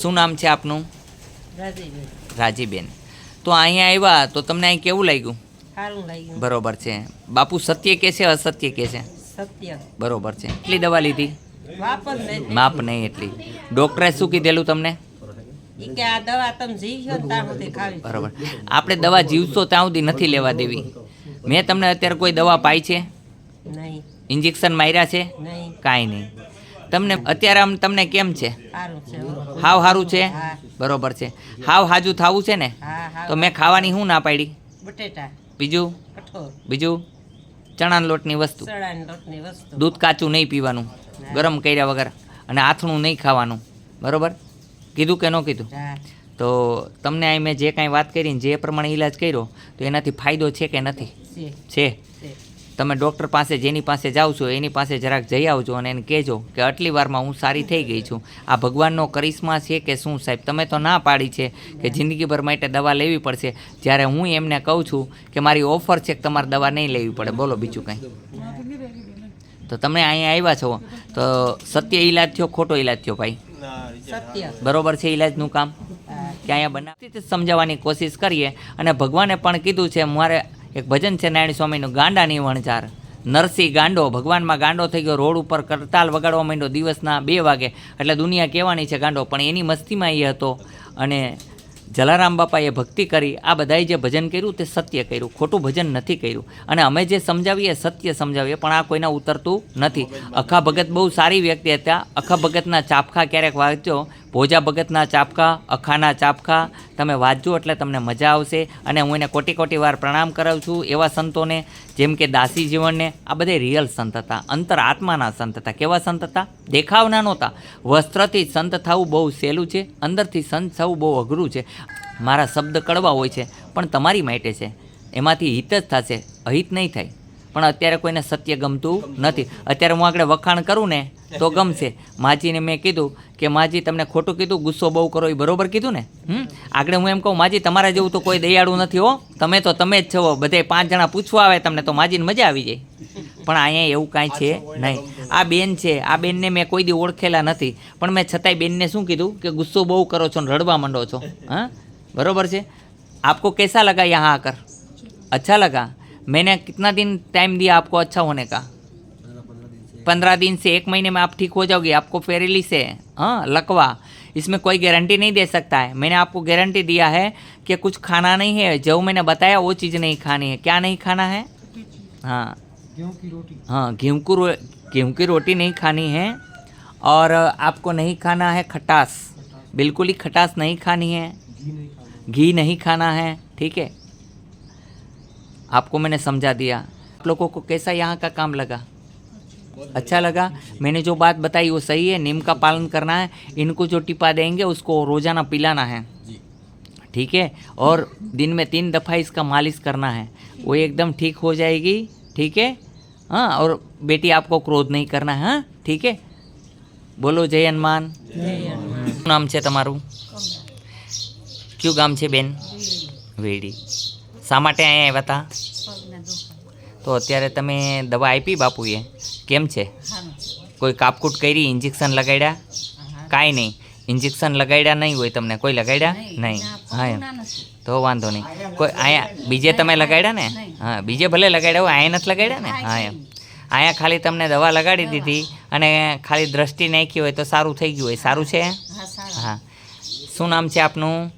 શું નામ છે આપનું? રાજીબેન. રાજીબેન. તો અહીંયા આવ્યા તો તમને અહીં કેવું લાગ્યું? સારું લાગ્યું. બરોબર છે. બાપુ સત્ય કે છે અસત્ય કે છે? સત્ય. બરોબર છે. કેટલી દવા લીધી? માપ નહીં એટલી. ડૉક્ટરે શું કીધેલું તમને? ઈ કે આ દવા તમે જીવશો ત્યાં સુધી ખાવી. બરોબર. આપણે દવા જીવશો ત્યાં સુધી નથી લેવા દેવી. મેં તમને અત્યારે કોઈ દવા પાઈ છે? નહીં. ઇન્જેક્શન માર્યા છે? નહીં. કાંઈ નહીં. તમને અત્યારે આમ તમને કેમ છે? સારું છે. હાવ સારું છે? હા. બરોબર છે. હાવ હાજુ થવું છે ને? હા હા. તો મેં ખાવાની શું ના પાડી? બટેટા, બીજું? કઠોળ, બીજું? ચણાના લોટની વસ્તુ, ચણાની લોટની વસ્તુ, દૂધ કાચું નહીં પીવાનું, ગરમ કર્યા વગર, અને આથણું નહીં ખાવાનું. બરોબર? કીધું કે ન કીધું? હા. તો તમને અહીં મેં જે કાંઈ વાત કરીને જે પ્રમાણે ઈલાજ કર્યો તો એનાથી ફાયદો છે કે નથી? છે. છે. છે. તમે ડૉક્ટર પાસે જેની પાસે જાઓ છો એની પાસે જરાક જઈ આવજો અને એને કહેજો કે આટલી વારમાં હું સારી થઈ ગઈ છું. આ ભગવાનનો કરિશ્મા છે કે શું સાહેબ? તમે તો ના પાડી છે કે જિંદગીભર માટે દવા લેવી પડશે, જ્યારે હું એમને કહું છું કે મારી ઓફર છે કે તમારે દવા નહીં લેવી પડે. બોલો બીજું કંઈ? તો તમે અહીંયા આવ્યા છો તો સત્ય ઈલાજ થયો ખોટો ઈલાજ થયો ભાઈ? સત્ય. બરોબર છે ઈલાજનું કામ કે અહીંયા બનાવતી સમજાવવાની કોશિશ કરીએ. અને ભગવાને પણ કીધું છે, મારે એક ભજન છે નારાયણ સ્વામીનું, ગાંડાની વણઝાર નરસિંહ ગાંડો. ભગવાનમાં ગાંડો થઈ ગયો, રોડ ઉપર કરતાલ વગાડવા માંડ્યો દિવસના 2 વાગે, એટલે દુનિયા કહેવાની છે ગાંડો. પણ એની મસ્તીમાં એ હતો અને જલારામ બાપાએ ભક્તિ કરી. આ બધાએ જે ભજન કર્યું તે સત્ય કર્યું, ખોટું ભજન નથી કર્યું. અને અમે જે સમજાવીએ સત્ય સમજાવીએ, પણ આ કોઈના ઉતરતું નથી. અખા ભગત બહુ સારી વ્યક્તિ હતા. અખા ભગતના ચાપખા ક્યારેક વાંચજો, ભોજા ભગતના ચાપખા, અખાના ચાપખા તમે વાંચજો એટલે તમને મજા આવશે. અને હું એને કોટી કોટી વાર પ્રણામ કરાવું છું એવા સંતોને, જેમ કે દાસી જીવનને. આ બધે રિયલ સંત હતા, અંતર આત્માના સંત હતા. કેવા સંત હતા? દેખાવના નહોતા. વસ્ત્રથી સંત થવું બહુ સહેલું છે, અંદરથી સંત થવું બહુ અઘરું છે. મારા શબ્દ કડવા હોય છે પણ તમારી માટે છે, એમાંથી હિત જ થશે, અહિત નહીં થાય. પણ અત્યારે કોઈને સત્ય ગમતું નથી. અત્યારે હું આગળ વખાણ કરું ને તો ગમશે. માજીને મેં કીધું કે માજી તમને ખોટું કીધું, ગુસ્સો બહુ કરો, એ બરોબર કીધું ને? આગળ હું એમ કહું, માજી તમારા જેવું તો કોઈ દયાળુ નથી હો, તમે તો તમે જ છો. બધે 5 જણા પૂછવા આવે તમને તો માજીને મજા આવી જાય. પણ અહીંયા એવું કાંઈ છે નહીં. આ બેન છે, આ બેનને મેં કોઈ દી ઓળખેલા નથી, પણ મેં છતાંય બેનને શું કીધું કે ગુસ્સો બહુ કરો છો ને રડવા માંડો છો. હા બરોબર છે. आपको कैसा लगा यहाँ आकर? अच्छा लगा? मैंने कितना दिन टाइम दिया आपको अच्छा होने का? 15 दिन से 1 महीने में आप ठीक हो जाओगे. आपको फेरेली से हाँ लकवा, इसमें कोई गारंटी नहीं दे सकता है. मैंने आपको गारंटी दिया है कि कुछ खाना नहीं है, जो मैंने बताया वो चीज़ नहीं खानी है. क्या नहीं खाना है? हाँ गेहूं की रोटी. हाँ गेहूँ की रोटी नहीं खानी है. और आपको नहीं खाना है खटास, बिल्कुल ही खटास नहीं खानी है. घी नहीं खाना है. ठीक है, आपको मैंने समझा दिया. आप लोगों को कैसा यहाँ का काम लगा? अच्छा लगा? मैंने जो बात बताई वो सही है. नियम का पालन करना है. इनको जो टिपा देंगे उसको रोज़ाना पिलाना है. ठीक है, और दिन में 3 दफ़ा इसका मालिश करना है. वो एकदम ठीक हो जाएगी. ठीक है हाँ. और बेटी आपको क्रोध नहीं करना है. हाँ ठीक है. બોલો જય હનુમાન. શું નામ છે તમારું? કયું ગામ છે બેન? વેડી. શા માટે અહીંયા આવ્યા હતા? તો અત્યારે તમે દવા આપી બાપુએ, કેમ છે? કોઈ કાપકૂટ કરી, ઇન્જેક્શન લગાડ્યા? કાંઈ નહીં. ઇન્જેક્શન લગાડ્યા નહીં હોય તમને? કોઈ લગાડ્યા નહીં? હા એમ તો વાંધો નહીં. કોઈ અહીંયા બીજે તમે લગાડ્યા ને? હા બીજે ભલે લગાડ્યા હોય, અહીંયા નથી લગાડ્યા ને? હા એમ. અહીંયા ખાલી તમને દવા લગાડી દીધી અને ખાલી દ્રષ્ટિ નાખી હોય તો સારું થઈ ગયું હોય. સારું છે? હા. શું નામ છે આપનું?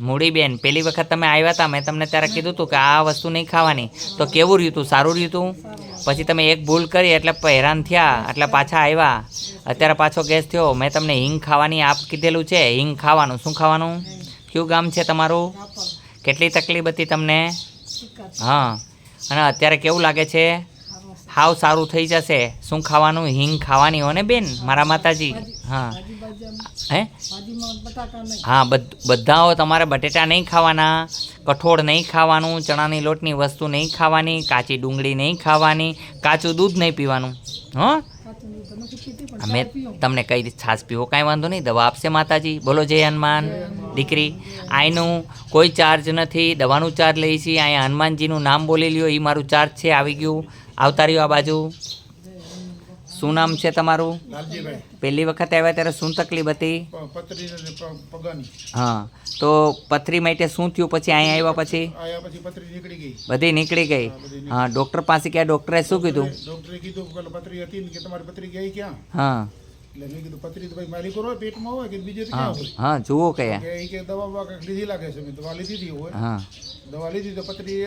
મૂડીબેન. પહેલી વખત તમે આવ્યા હતા, મેં તમને ત્યારે કીધું હતું કે આ વસ્તુ નહીં ખાવાની, તો કેવું રહ્યું હતું? સારું રહ્યું હતું? પછી તમે એક ભૂલ કરી એટલે હેરાન થયા, એટલે પાછા આવ્યા. અત્યારે પાછો ગેસ થયો. મેં તમને હિંગ ખાવાની આપ કીધેલું છે, હિંગ ખાવાનું. શું ખાવાનું? કયું ગામ છે તમારું? કેટલી તકલીફ હતી તમને? હા. અને અત્યારે કેવું લાગે છે? હાવ સારું થઈ જશે. શું ખાવાનું? હિંગ ખાવાની હો ને બેન, મારા માતાજી. હા હે હા બધાઓ તમારે બટેટા નહીં ખાવાના, કઠોળ નહીં ખાવાનું, ચણાની લોટની વસ્તુ નહીં ખાવાની, કાચી ડુંગળી નહીં ખાવાની, કાચું દૂધ નહીં પીવાનું. હા મેં તમને કહી દીધું છાશ પીવો, કાંઈ વાંધો નહીં, દવા આપશે માતાજી. બોલો જય હનુમાન. દીકરી અહીંનું કોઈ ચાર્જ નથી, દવાનું ચાર્જ લઈ છીએ. અહીંયા હનુમાનજીનું નામ બોલી લ્યો, એ મારું ચાર્જ છે. આવી ગયું. આવતા રહ્યો આ બાજુ. શું નામ છે તમારું? લાલજીભાઈ પહેલી વખત આવ્યા ત્યારે શું તકલીફ હતી? પતરી પગાની હા, તો પથરી માટે શું થયું પછી અહીંયા આવ્યા પછી? આયા પછી પતરી નીકળી ગઈ. બધી નીકળી ગઈ. હા, ડૉક્ટર પાસે ગયા, ડૉક્ટરે શું કીધું? ડોક્ટરે કીધું કે પેલા પતરી હતી ને કે તમારી પતરી ગઈ ક્યાં? હા એટલે મેં કીધું પતરી તો ભાઈ મારી કરો પેટમાં હોય કે બીજે તો હા ક્યાં હોય? હા, જુઓ કયા. કે એ કે દવા બવા કંઈક લીધી લાગે છે. મેં દવા લીધી હતી હોય. હા દવા લીધી તો પતરી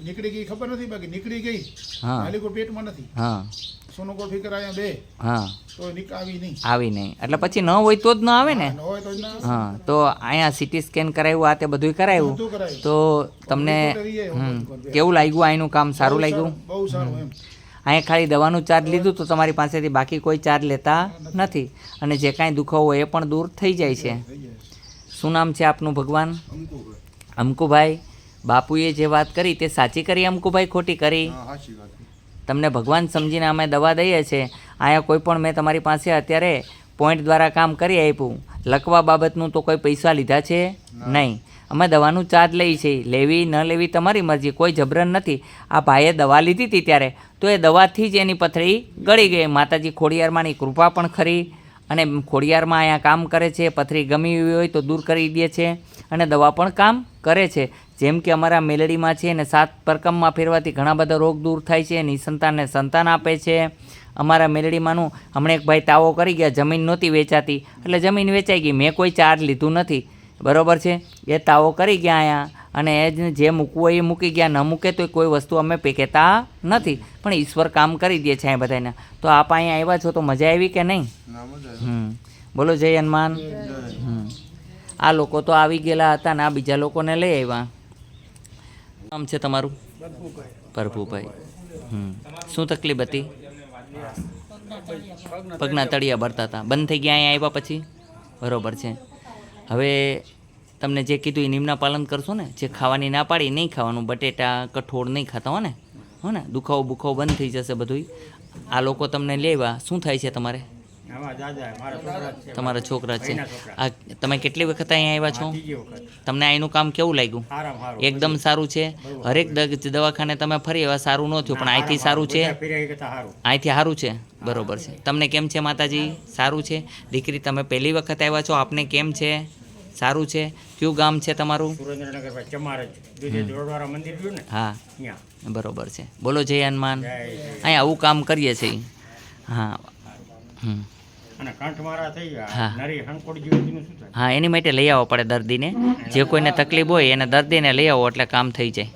નીકળી ગઈ ખબર નથી, બાકી નીકળી ગઈ. હા માલિકો પેટમાં નથી. હા સોનોકોલ ફિકર આયા બે હા, તો આવી નહીં. આવી નહીં એટલે પછી ન હોય તો જ ન આવે ને. ન હોય તો જ ના. હા, તો અહીંયા સિટી સ્કેન કરાવ્યું, આ તે બધું કરાવ્યું, બધું કરાયું. તો તમને કેવું લાગ્યું? અહીંનું કામ સારું લાગ્યું? બહુ સારું એમ. અહીંયા ખાલી દવાનું ચાર્જ લીધું તો તમારી પાસેથી બાકી કોઈ ચાર્જ લેતા નથી, અને જે કાંઈ દુખાવો હોય એ પણ દૂર થઈ જાય છે. શું નામ છે આપનું ભગવાન? અમકુભાઈ. બાપુએ જે વાત કરી તે સાચી કરી અમકુભાઈ, ખોટી કરી? તમને ભગવાન સમજીને અમે દવા દઈએ છીએ. અહીંયા કોઈ પણ મેં તમારી પાસે અત્યારે પોઈન્ટ દ્વારા કામ કરી આપ્યું. લખવા બાબતનું તો કોઈ પૈસા લીધા છે નહીં. અમે દવાનું ચાર્જ લઈએ છીએ, લેવી ન લેવી તમારી મરજી, કોઈ જબરન નથી. આ ભાઈએ દવા લીધી હતી ત્યારે તો એ દવાથી જ એની પથરી ગળી ગઈ. માતાજી ખોડિયારમાંની કૃપા પણ ખરી, અને ખોડિયારમાં અહીંયા કામ કરે છે. પથરી ગમી હોય તો દૂર કરી દે છે, અને દવા પણ કામ કરે છે. જેમ કે અમારા મેલડીમાં છે ને 7 પરકમમાં ફેરવાથી ઘણા બધા રોગ દૂર થાય છે. નિસંતાનને સંતાન આપે છે. અમારા મેલડીમાંનું હમણાં એક ભાઈ તાવો કરી ગયા, જમીન નહોતી વેચાતી એટલે જમીન વેચાઈ ગઈ. મેં કોઈ ચાર્જ લીધું નથી, બરાબર છે. એ તાવો કરી ગયા અહીંયા, અને એ જે મૂકવું હોય એ મૂકી ગયા, ન મૂકે તો કોઈ વસ્તુ અમે કહેતા નથી, પણ ઈશ્વર કામ કરી દે છે આ બધાને. તો આપ અહીંયા આવ્યા છો તો મજા આવી કે નહીં? બોલો જય હનુમાન. આ લોકો તો આવી ગયેલા હતા ને આ બીજા લોકોને લઈ આવ્યા. નામ છે તમારું? પ્રભુભાઈ. શું તકલીફ હતી? પગના તળિયા ભરતા હતા, બંધ થઈ ગયા અહીંયા આવ્યા પછી? બરાબર છે. હવે તમને જે કીધું એ નિયમના પાલન કરશો ને? જે ખાવાની ના પાડી નહીં ખાવાનું, બટેટા કઠોળ નહીં ખાતા હો ને? દુખાવો બુખાવો બંધ થઈ જશે બધું. આ લોકો તમને લેવા. શું થાય છે તમારે? તમારા છોકરા છે. આ તમે કેટલી વખત અહીંયા આવ્યા છો? તમને અહીંનું કામ કેવું લાગ્યું? એકદમ સારું છે. હરેક દવાખાને તમે ફરી એવા સારું ન થયું, પણ અહીંથી સારું છે. અહીંથી સારું છે, બરોબર છે. તમને કેમ છે માતાજી? સારું છે. દીકરી તમે પહેલી વખત આવ્યા છો, આપને કેમ છે? સારું છે. કયું ગામ છે તમારું? હા, બરોબર છે. બોલો જય હનુમાન. અહીંયા આવું કામ કરીએ છીએ. હા હા હા, એની માટે લઈ આવવો પડે દર્દીને. જે કોઈને તકલીફ હોય એને દર્દીને લઈ આવો એટલે કામ થઈ જાય.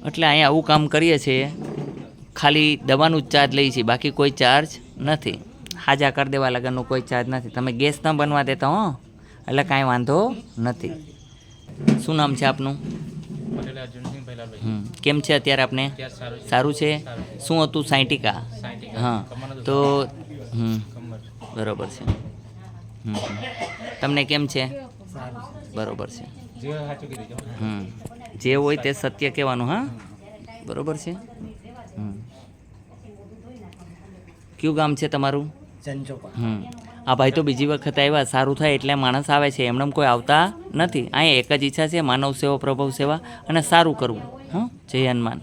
એટલે અહીંયા આવું કામ કરીએ છીએ. ખાલી દવાનું જ ચાર્જ લઈએ છીએ, બાકી કોઈ ચાર્જ નથી. હાજા કરી દેવા લગનનું કોઈ ચાર્જ નથી. તમે ગેસ ન બનવા દેતા હો એટલે કાંઈ વાંધો નથી. શું નામ છે આપનું? કેમ છે અત્યારે આપને? સારું છે. શું હતું? સાયટિકા. હા, તો બરોબર છે. તમને કેમ છે? બરોબર છે. જે હોય તે સત્ય કહેવાનું. હા, બરોબર છે. કયું ગામ છે તમારું? આ ભાઈ તો બીજી વખત આવ્યા. સારું થાય એટલે માણસ આવે છે, એમને કોઈ આવતા નથી. અહીંયા એક જ ઈચ્છા છે, માનવ સેવા પ્રભુ સેવા, અને સારું કરવું. હા, જય હનુમાન.